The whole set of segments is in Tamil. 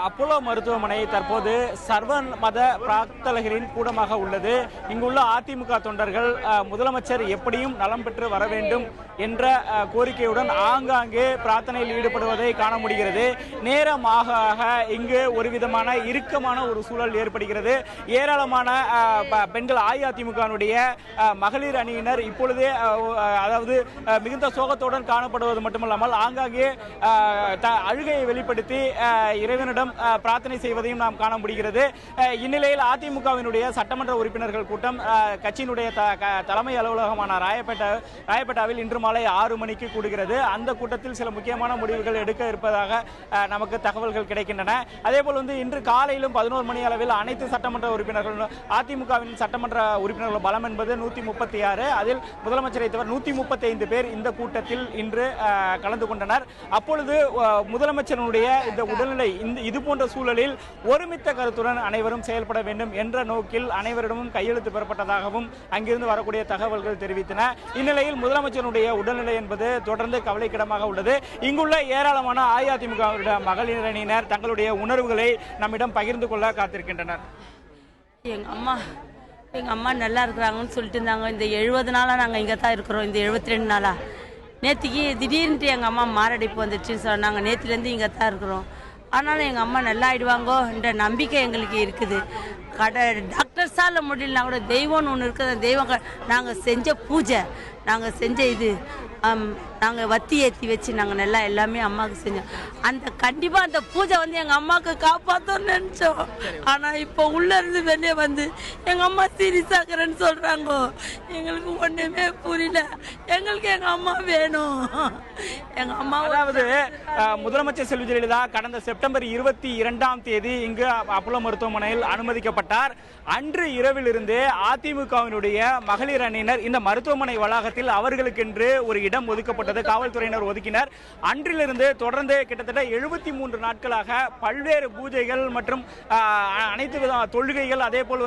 அப்போலோ மருத்துவமனை தற்போது சர்வ மத பிரார்த்தகர்களின் கூடமாக உள்ளது. இங்குள்ள அதிமுக தொண்டர்கள் முதலமைச்சர் எப்படியும் நலம் பெற்று வர வேண்டும் என்ற கோரிக்கையுடன் ஆங்காங்கே பிரார்த்தனையில் ஈடுபடுவதை காண முடிகிறது. நேரமாக இங்கு ஒரு விதமான இறுக்கமான ஒரு சூழல் ஏற்படுகிறது. ஏராளமான பெண்கள் அஇஅதிமுகவினுடைய மகளிர் அணியினர் இப்பொழுதே அதாவது மிகுந்த சோகத்துடன் காணப்படுவது மட்டுமல்லாமல் ஆங்காங்கே அழுகையை வெளிப்படுத்தி இறைவனிடம் பிரார்த்தனை செய்வதையும் நாம் காண முடிகிறது. இந்நிலையில் அதிமுகவினுடைய சட்டமன்ற உறுப்பினர்கள் கூட்டம் கட்சியினுடைய தலைமை அலுவலகமான ராயப்பேட்டாவில் இன்று மாலை 6 மணிக்கு கூடுகிறது. அந்த கூட்டத்தில் சில முக்கியமான முடிவுகள் எடுக்க இருப்பதாக நமக்கு தகவல்கள் கிடைக்கின்றன. அதேபோல் இன்று காலையிலும் 11 மணி அளவில் அனைத்து சட்டமன்ற உறுப்பினர்கள் அதிமுகவின் சட்டமன்ற உறுப்பினர்கள் பலம் என்பது 136. அதில் முதலமைச்சரை தவிர 135 பேர் இந்த கூட்டத்தில் இன்று கலந்து கொண்டனர். அப்பொழுது முதலமைச்சருடைய இந்த உடல்நிலை இது போன்ற சூழலில் ஒருமித்த கருத்துடன் அனைவரும் செயல்பட வேண்டும் என்ற நோக்கில் அனைவரிடமும் கையெழுத்து பெறப்பட்டதாகவும் அங்கிருந்து வரக்கூடிய தகவல்கள் தெரிவித்தன. இந்நிலையில் முதலமைச்சருடைய உடல்நிலை என்பது தொடர்ந்து கவலைக்கிடமாக உள்ளது. இங்குள்ள ஏராளமான அஇஅதிமுக மகளிர் அணியினர் தங்களுடைய உணர்வுகளை நம்மிடம் பகிர்ந்து கொள்ள காத்திருக்கின்றனர். எங்க அம்மா நல்லா இருக்கிறாங்கன்னு சொல்லிட்டு இருந்தாங்க. இந்த 70 நாளா நாங்கள் இங்கே தான் இருக்கிறோம். இந்த 72 நாளா நேற்றுக்கு திடீர்னுட்டு எங்கள் அம்மா மாரடைப்பு வந்துடுச்சுன்னு சொன்னாங்க. நேற்றுலேருந்து இங்கே தான் இருக்கிறோம். ஆனாலும் எங்கள் அம்மா நல்லா ஆயிடுவாங்கோன்ற நம்பிக்கை எங்களுக்கு இருக்குது. டாக்டர்ஸால் முடியலனா கூட தெய்வம்னு ஒன்று இருக்குது. தெய்வம் நாங்கள் செஞ்ச பூஜை, நாங்கள் செஞ்ச இது நாங்கள் வத்தி ஏற்றி வச்சு நாங்கள் நல்லா எல்லாமே அம்மாவுக்கு செஞ்சோம். கண்டிப்பாக அந்த பூஜை எங்கள் அம்மாவுக்கு காப்பாற்றோன்னு நினச்சோம். ஆனால் இப்போ உள்ளேருந்து வெளியே எங்கள் அம்மா சீரியஸ் ஆகிறேன்னு சொல்கிறாங்க. எங்களுக்கு ஒன்றுமே புரியல. எங்களுக்கு எங்கள் அம்மா வேணும். எங்கள் அம்மா அதாவது முதலமைச்சர் செல்வி ஜெயலலிதா கடந்த செப்டம்பர் 22ஆம் தேதி இங்கு அப்போலோ மருத்துவமனையில் அனுமதிக்கப்பட்டார். அன்று இரவிலிருந்து அதிமுகவினுடைய மகளிர் அணியினர் இந்த மருத்துவமனை வளாகத்தில் அவர்களுக்கென்று ஒரு இடம் ஒதுக்கப்பட்டது. காவல்துறையினர் ஒதுக்கினர். அன்றிலிருந்து தொடர்ந்து கிட்டத்தட்ட 73 நாட்களாக பல்வேறு பூஜைகள் மற்றும் அனைத்து வித தொழுகைகள் அதே போல்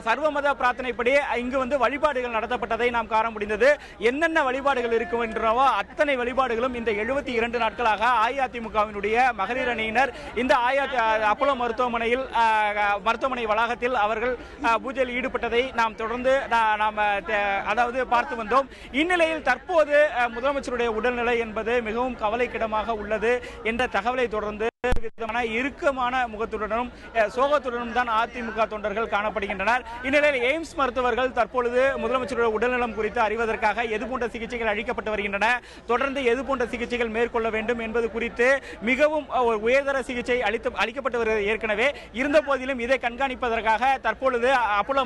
சர்வமத பிரார்த்தனைப்படி இங்கு வழிபாடுகள் நடத்தப்பட்டதை நாம் காண முடிந்தது. என்னென்ன வழிபாடுகள் இருக்கின்றனவோ அத்தனை வழிபாடுகளும் இந்த 72 நாட்களாக அஇஅதிமுகவினுடைய மகளிர் அணியினர் இந்த அப்போலோ மருத்துவமனை வளாகத்தில் அவர்கள் பூஜையில் ஈடுபட்டதை நாம் தொடர்ந்து அதாவது பார்த்து வந்தோம். இந்நிலையில் தற்போது முதலமைச்சருடைய உடல்நிலை என்பது மிகவும் கவலைக்கிடமாக உள்ளது என்ற தகவலை தொடர்ந்து விதமான இறுக்கமான முகத்துடனும் சோகத்துடனும் தான் அதிமுக தொண்டர்கள் காணப்படுகின்றனர். இந்நிலையில் எய்ம்ஸ் மருத்துவர்கள் தற்பொழுது முதலமைச்சருடைய உடல்நலம் குறித்து அறிவதற்காக எது போன்ற சிகிச்சைகள் அளிக்கப்பட்டு வருகின்றன, தொடர்ந்து எது போன்ற சிகிச்சைகள் மேற்கொள்ள வேண்டும் என்பது குறித்து மிகவும் உயர்தர சிகிச்சை அளிக்கப்பட்டு வருகிறது. ஏற்கனவே இருந்த போதிலும் இதை கண்காணிப்பதற்காக தற்பொழுது அப்போலோ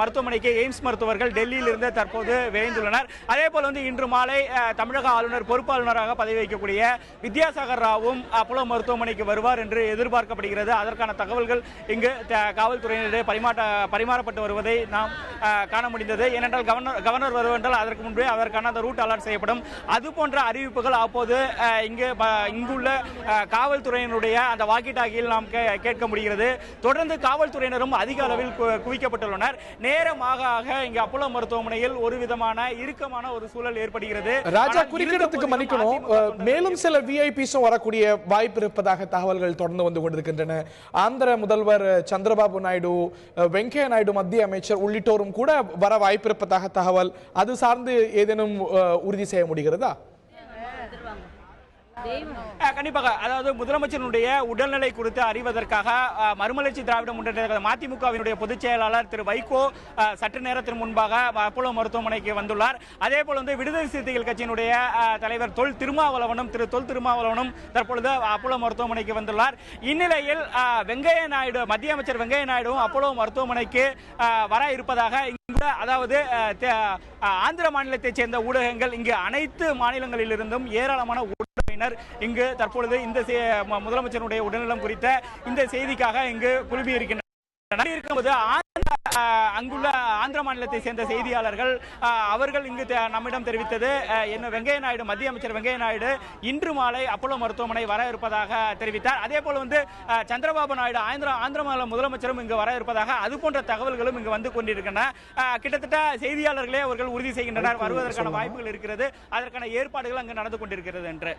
மருத்துவமனைக்கு எய்ம்ஸ் மருத்துவர்கள் டெல்லியில் இருந்து தற்போது விரைந்துள்ளனர். அதே போல இன்று மாலை தமிழக ஆளுநர் பொறுப்பு ஆளுநராக பதவி வகிக்கக்கூடிய வித்யாசாகர் ராவும் அப்போலோ மருத்துவமனைக்கு வருவார் என்று எதிர்பார்க்கப்படுகிறது. அதற்கான தகவல்கள் இங்கு காவல்துறையினரிடையே பரிமாறப்பட்டு வருவதை நாம் காண முடிந்தது. ஏனென்றால் கவர்னர் வருவென்றால் அதற்கு முன்பே அதற்கான அந்த ரூட் அலர்ட் செய்யப்படும். அது போன்ற அறிவிப்புகள் அப்போது இங்குள்ள காவல்துறையினுடைய அந்த வாக்கி டாக்கியில் நாம் கேட்க முடிகிறது. தொடர்ந்து காவல்துறையினரும் அதிக அளவில் குவிக்கப்பட்டுள்ளனர். நேரமாக இங்கு அப்போலோ மருத்துவமனையில் ஒரு விதமான இறுக்கமான ஒரு சூழல் ஏற்படுகிறது. ராஜா, குறிப்பிடத்துக்கு மன்னிக்கணும், மேலும் சில விஐபிஸும் வரக்கூடிய வாய்ப்பு இருப்பதாக தகவல்கள் தொடர்ந்து வந்து கொண்டிருக்கின்றன. ஆந்திர முதல்வர் சந்திரபாபு நாயுடு, வெங்கையா நாயுடு மத்திய அமைச்சர் உள்ளிட்டோரும் கூட வர வாய்ப்பு இருப்பதாக தகவல். அது சார்ந்து ஏதேனும் உறுதி செய்ய முடிகிறதா? கண்டிப்பாக, அதாவது முதலமைச்சருடைய உடல்நிலை குறித்து அறிவதற்காக மறுமலர்ச்சி திராவிட முன்னேற்ற மதிமுகவினுடைய பொதுச் செயலாளர் திரு வைகோ சற்று நேரத்திற்கு முன்பாக அப்போலோ மருத்துவமனைக்கு வந்துள்ளார். அதே போல விடுதலை சிறுத்தைகள் கட்சியினுடைய தலைவர் தொல் திருமாவளவனும் தற்பொழுது அப்போலோ மருத்துவமனைக்கு வந்துள்ளார். இந்நிலையில் மத்திய அமைச்சர் வெங்கையா நாயுடுவும் அப்போலோ மருத்துவமனைக்கு வர இருப்பதாக அதாவது ஆந்திர மாநிலத்தைச் சேர்ந்த ஊடகங்கள் இங்கு அனைத்து மாநிலங்களிலிருந்தும் ஏராளமான இங்கு தற்பொழுது இந்த முதலமைச்சருடைய உடல்நலம் குறித்த இந்த செய்திக்காக இங்கு குழுமி இருக்கின்றனர். அங்குள்ள ஆந்திர மாநிலத்தை சேர்ந்த செய்தியாளர்கள் அவர்கள் இங்கு நம்மிடம் தெரிவித்தது மத்திய அமைச்சர் வெங்கையா நாயுடு இன்று மாலை அப்போலோ மருத்துவமனை வர இருப்பதாக தெரிவித்தார். அதே போல சந்திரபாபு நாயுடு ஆந்திர மாநில முதலமைச்சரும் இங்கு வர இருப்பதாக அது போன்ற தகவல்களும் இங்கு வந்து கொண்டிருக்கின்றன. கிட்டத்தட்ட செய்தியாளர்களே அவர்கள் உறுதி செய்கின்றனர் வருவதற்கான வாய்ப்புகள் இருக்கிறது, அதற்கான ஏற்பாடுகள் அங்கு நடந்து கொண்டிருக்கிறது என்று.